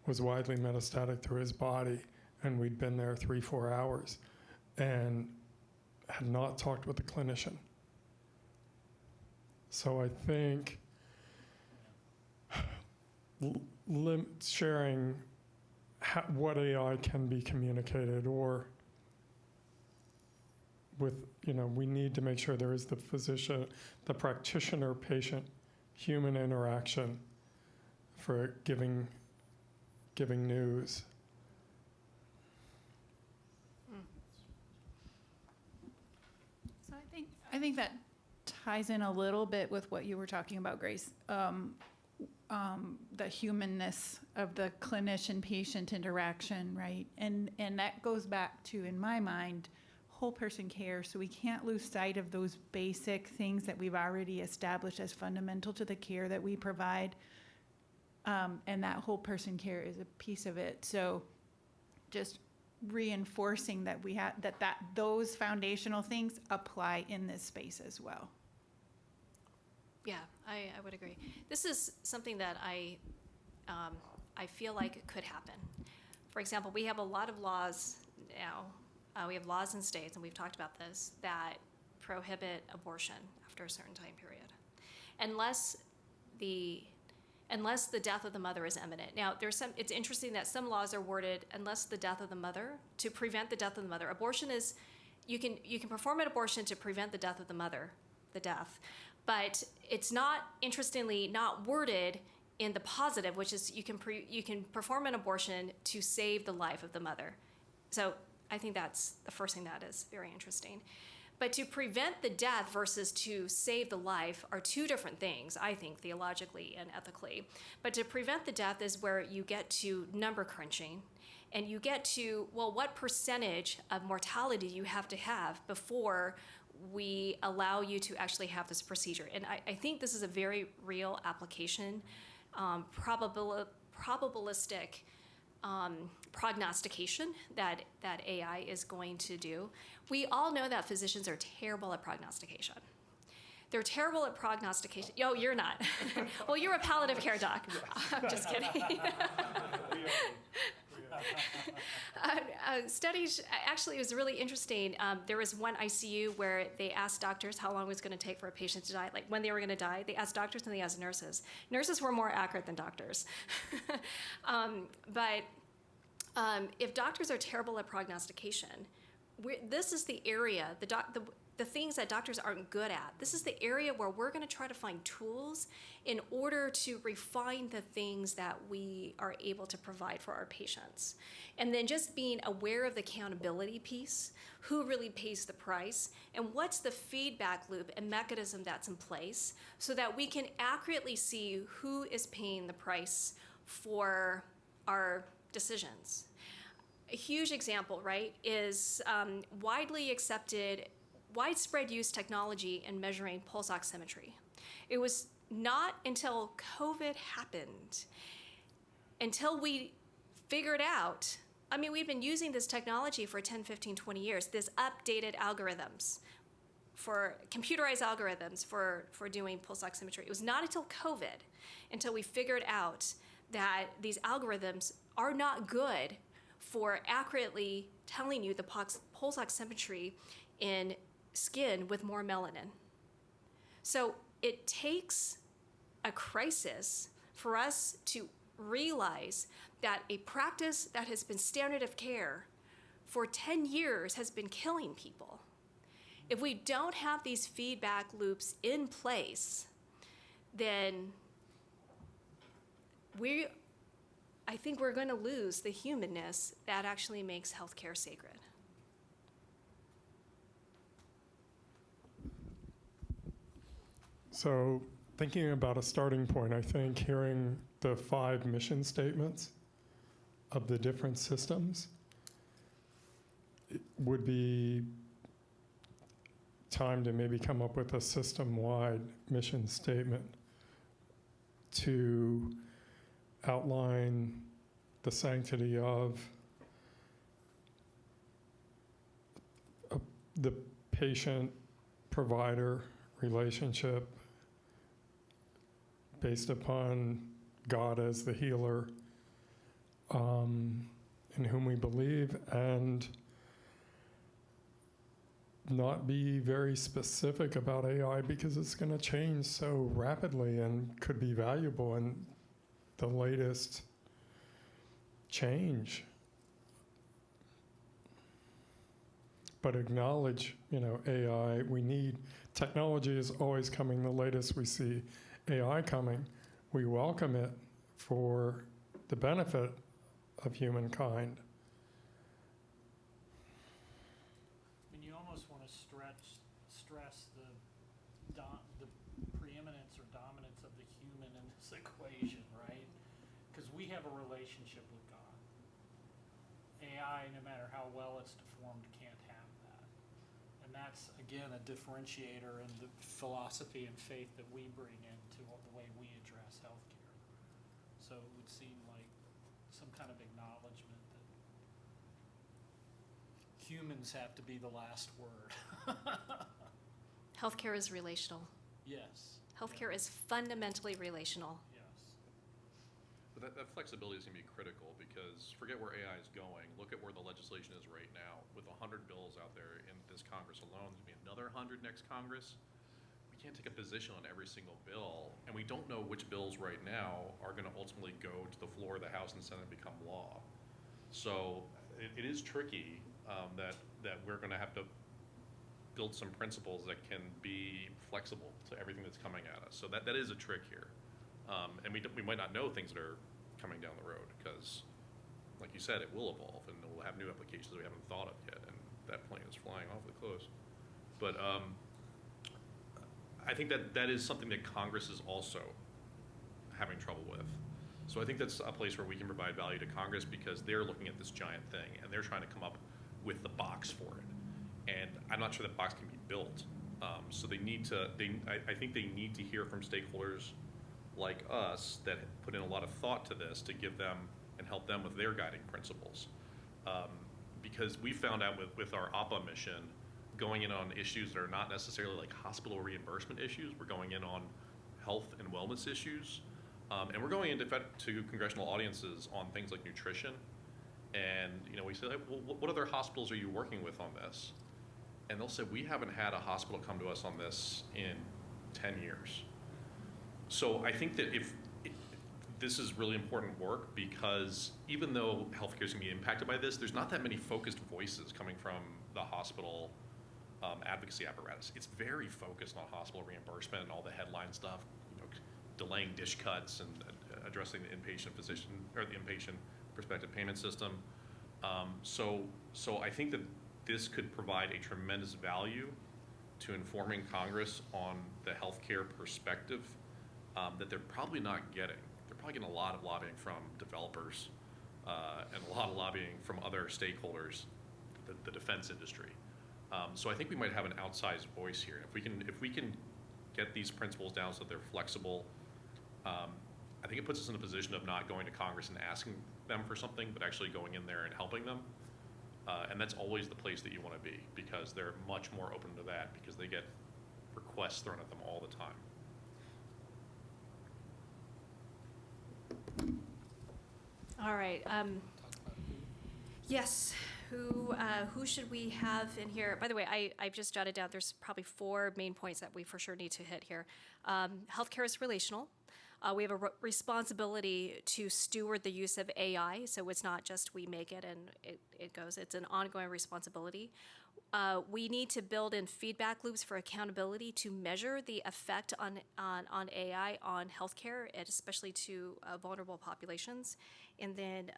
was widely metastatic through his body, and we'd been there 3-4 hours and had not talked with the clinician. So I think sharing what AI can be communicated, or with, we need to make sure there is the physician, the practitioner, patient, human interaction for giving news. So I think that ties in a little bit with what you were talking about, Grace. The humanness of the clinician-patient interaction, right? And that goes back to, in my mind, whole person care. So we can't lose sight of those basic things that we've already established as fundamental to the care that we provide. And that whole person care is a piece of it. So just reinforcing that we have that those foundational things apply in this space as well. Yeah, I would agree. This is something that I feel like it could happen. For example, we have a lot of laws now. We have laws in states, and we've talked about this, that prohibit abortion after a certain time period, unless the death of the mother is imminent. Now, it's interesting that some laws are worded, unless the death of the mother, to prevent the death of the mother. Abortion is, you can perform an abortion to prevent the death of the mother, the death. But it's not, interestingly, not worded in the positive, which is you can perform an abortion to save the life of the mother. So I think that's the first thing that is very interesting. But to prevent the death versus to save the life are two different things, I think, theologically and ethically. But to prevent the death is where you get to number crunching, and you get to, well, what percentage of mortality you have to have before we allow you to actually have this procedure. And I think this is a very real application, probabilistic prognostication that AI is going to do. We all know that physicians are terrible at prognostication. They're terrible at prognostication. Oh, you're not. Well, you're a palliative care doc. I'm just kidding. Studies, actually, it was really interesting. There was one ICU where they asked doctors how long it was going to take for a patient to die, like when they were going to die. They asked doctors and they asked nurses. Nurses were more accurate than doctors. But if doctors are terrible at prognostication, this is the area, the things that doctors aren't good at. This is the area where we're going to try to find tools in order to refine the things that we are able to provide for our patients. And then just being aware of the accountability piece, who really pays the price, and what's the feedback loop and mechanism that's in place so that we can accurately see who is paying the price for our decisions. A huge example, right, is widely accepted, widespread use technology in measuring pulse oximetry. It was not until COVID happened, until we figured out, I mean, we've been using this technology for 10, 15, 20 years, this updated algorithms, for computerized algorithms for doing pulse oximetry. It was not until COVID, until we figured out that these algorithms are not good for accurately telling you the pulse oximetry in skin with more melanin. So it takes a crisis for us to realize that a practice that has been standard of care for 10 years has been killing people. If we don't have these feedback loops in place, then I think we're going to lose the humanness that actually makes healthcare sacred. So thinking about a starting point, I think hearing the 5 mission statements of the different systems, it would be time to maybe come up with a system-wide mission statement to outline the sanctity of the patient-provider relationship based upon God as the healer in whom we believe, and not be very specific about AI because it's going to change so rapidly and could be valuable in the latest change. But acknowledge, AI, technology is always coming, the latest we see AI coming. We welcome it for the benefit of humankind. I mean, you almost want to stress the preeminence or dominance of the human in this equation, right? Because we have a relationship with God. AI, no matter how well it's deformed, can't have that. And that's, again, a differentiator in the philosophy and faith that we bring into the way we address healthcare. So so it would seem like some kind of acknowledgement that humans have to be the last word. Healthcare is relational. Yes. Healthcare is fundamentally relational. Yes. But that flexibility is going to be critical because forget where AI is going. Look at where the legislation is right now. With 100 bills out there in this Congress alone, there's going to be another 100 next Congress. We can't take a position on every single bill, and we don't know which bills right now are going to ultimately go to the floor of the House and Senate and become law. So it is tricky that we're going to have to build some principles that can be flexible to everything that's coming at us. So that is a trick here. And we might not know things that are coming down the road because, like you said, it will evolve and we'll have new applications that we haven't thought of yet, and that plane is flying awfully close. But I think that is something that Congress is also having trouble with. So I think that's a place where we can provide value to Congress because they're looking at this giant thing and they're trying to come up with the box for it. And I'm not sure that box can be built. So they need to, I think they need to hear from stakeholders like us that put in a lot of thought to this to give them and help them with their guiding principles. Because we found out with our AHPA mission, going in on issues that are not necessarily like hospital reimbursement issues, we're going in on health and wellness issues. And we're going into to congressional audiences on things like nutrition. And we say, well, what other hospitals are you working with on this? And they'll say, we haven't had a hospital come to us on this in 10 years. So I think that if this is really important work because even though healthcare is going to be impacted by this, there's not that many focused voices coming from the hospital advocacy apparatus. It's very focused on hospital reimbursement and all the headline stuff, delaying dish cuts and addressing the inpatient physician or the inpatient prospective payment system. So I think that this could provide a tremendous value to informing Congress on the healthcare perspective that they're probably not getting. They're probably getting a lot of lobbying from developers and a lot of lobbying from other stakeholders, the defense industry. So I think we might have an outsized voice here. If we can get these principles down so that they're flexible, I think it puts us in a position of not going to Congress and asking them for something, but actually going in there and helping them. And that's always the place that you want to be because they're much more open to that because they get requests thrown at them all the time. All right. Yes. Who should we have in here? By the way, I've just jotted down. There's probably 4 main points that we for sure need to hit here. Healthcare is relational. We have a responsibility to steward the use of AI, so it's not just we make it and it goes. It's an ongoing responsibility. We need to build in feedback loops for accountability to measure the effect on AI on healthcare, and especially to vulnerable populations. And then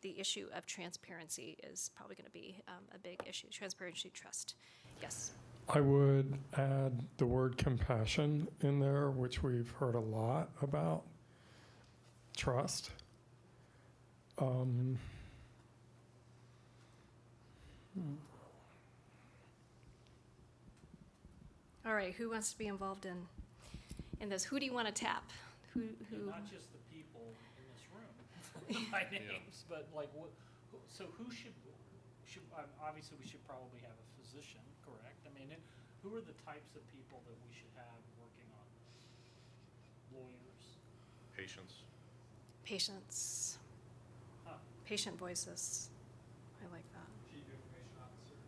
the issue of transparency is probably going to be a big issue. Transparency, trust. Yes. I would add the word compassion in there, which we've heard a lot about. Trust. All right, who wants to be involved in this? Who do you want to tap? Who? And not just the people in this room by names, but like so who should obviously we should probably have a physician, correct? I mean, who are the types of people that we should have working on this? Lawyers. Patients. Huh. Patient voices. I like that. Chief Information Officer.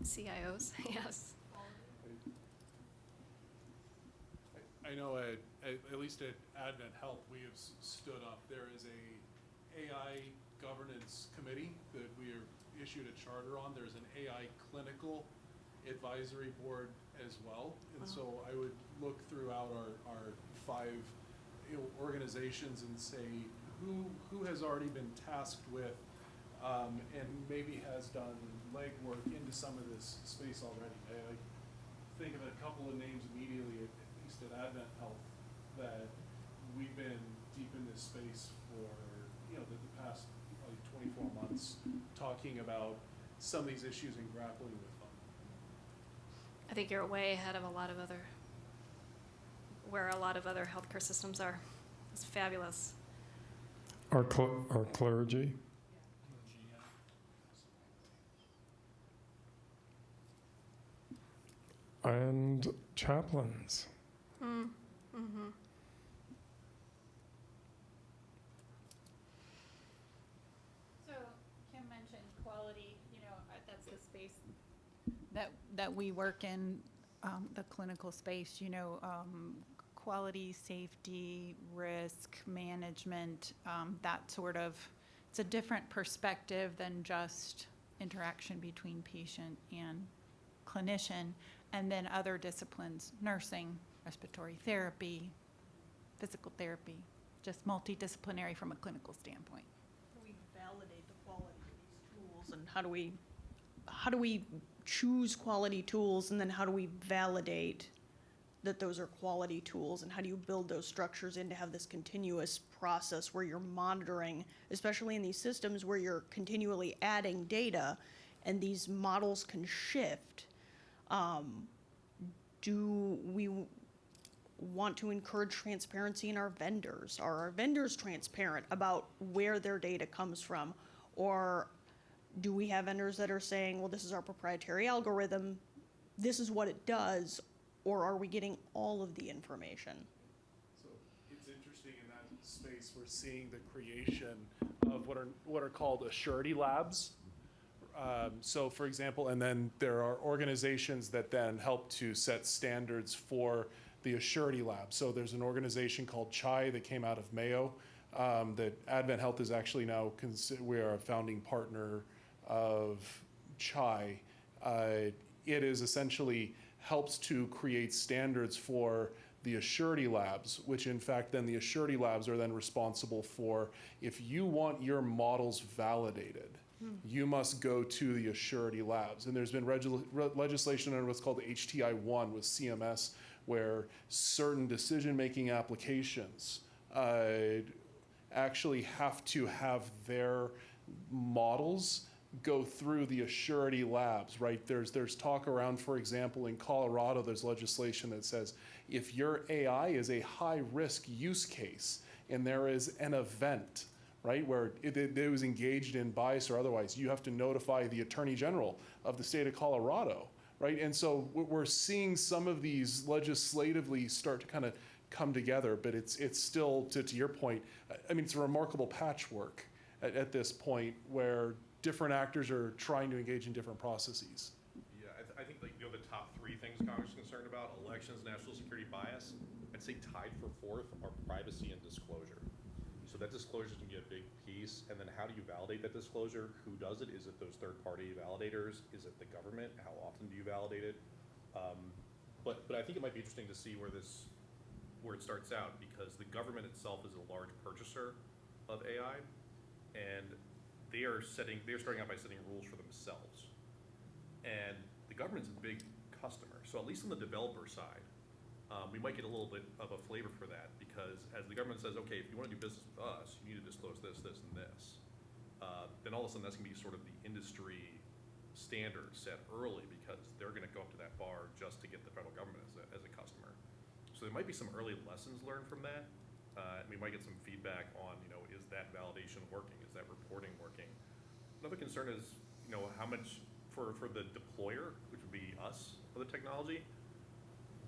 CIOs, yes. I know at least at Advent Health, we have stood up. There is a AI governance committee that we are issued a charter on. There's an AI clinical advisory board as well. And so I would look throughout our 5 organizations and say who has already been tasked with and maybe has done legwork into some of this space already. I think of a couple of names immediately, at least at Advent Health, that we've been deep in this space for the past like 24 months, talking about some of these issues and grappling with them. I think you're way ahead of where a lot of other healthcare systems are. That's fabulous. Our clergy. And chaplains. Mm-hmm. So Kim mentioned quality, that's the space that we work in, the clinical space, quality, safety, risk management, that sort of, it's a different perspective than just interaction between patient and clinician, and then other disciplines, nursing, respiratory therapy, physical therapy, just multidisciplinary from a clinical standpoint. We validate the quality of these tools, and how do we choose quality tools, and then how do we validate that those are quality tools, and how do you build those structures in to have this continuous process where you're monitoring, especially in these systems where you're continually adding data and these models can shift. Do we want to encourage transparency in our vendors? Are our vendors transparent about where their data comes from? Or do we have vendors that are saying, well, this is our proprietary algorithm, this is what it does, or are we getting all of the information? So it's interesting in that space we're seeing the creation of what are called assurity labs. So for example, and then there are organizations that then help to set standards for the assurity lab. So there's an organization called CHI that came out of Mayo that Advent Health is actually now, we are a founding partner of CHI. It is essentially helps to create standards for the assurity labs, which in fact then the assurity labs are then responsible for, if you want your models validated, you must go to the assurity labs. And there's been legislation under what's called HTI-1 with CMS, where certain decision-making applications actually have to have their models go through the assurity labs, right? There's talk around, for example, in Colorado, there's legislation that says if your AI is a high-risk use case and there is an event, right, where it was engaged in bias or otherwise, you have to notify the Attorney General of the state of Colorado, right? And so we're seeing some of these legislatively start to kind of come together, but it's still, to your point, I mean, it's a remarkable patchwork at this point where different actors are trying to engage in different processes. Yeah, I think the top three things Congress is concerned about, elections, national security bias, I'd say tied for fourth are privacy and disclosure. So that disclosure is going to be a big piece, and then how do you validate that disclosure? Who does it? Is it those third-party validators? Is it the government? How often do you validate it? But I think it might be interesting to see where it starts out, because the government itself is a large purchaser of AI, and they're starting out by setting rules for themselves. And the government's a big customer. So at least on the developer side, we might get a little bit of a flavor for that, because as the government says, okay, if you want to do business with us, you need to disclose this, this, and this. Then all of a sudden that's going to be sort of the industry standard set early, because they're going to go up to that bar just to get the federal government as a customer. So there might be some early lessons learned from that. We might get some feedback on, is that validation working? Is that reporting working? Another concern is, how much for the deployer, which would be us for the technology,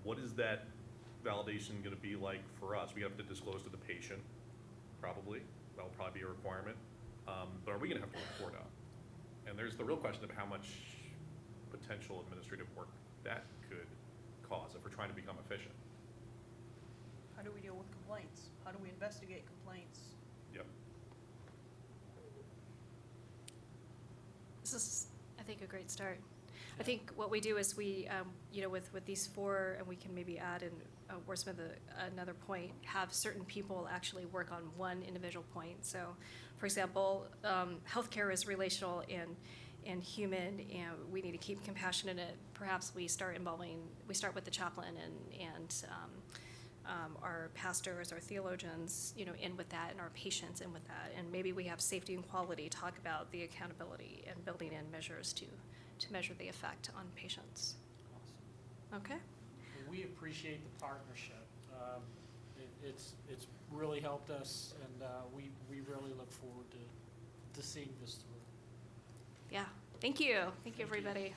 what is that validation going to be like for us? We have to disclose to the patient, probably. That'll probably be a requirement. But are we going to have to report out? And there's the real question of how much potential administrative work that could cause if we're trying to become efficient. How do we deal with complaints? How do we investigate complaints? Yep. This is, I think, a great start. I think what we do is we, with these four, and we can maybe add in wordsmith another point, have certain people actually work on one individual point. So, for example, healthcare is relational and human, and we need to keep compassion in it. Perhaps we start with the chaplain and our pastors, our theologians, in with that, and our patients in with that. And maybe we have safety and quality talk about the accountability and building in measures to measure the effect on patients. Awesome. Okay? Well, we appreciate the partnership. It's really helped us, and we really look forward to seeing this through. Yeah. Thank you. Thank you, everybody.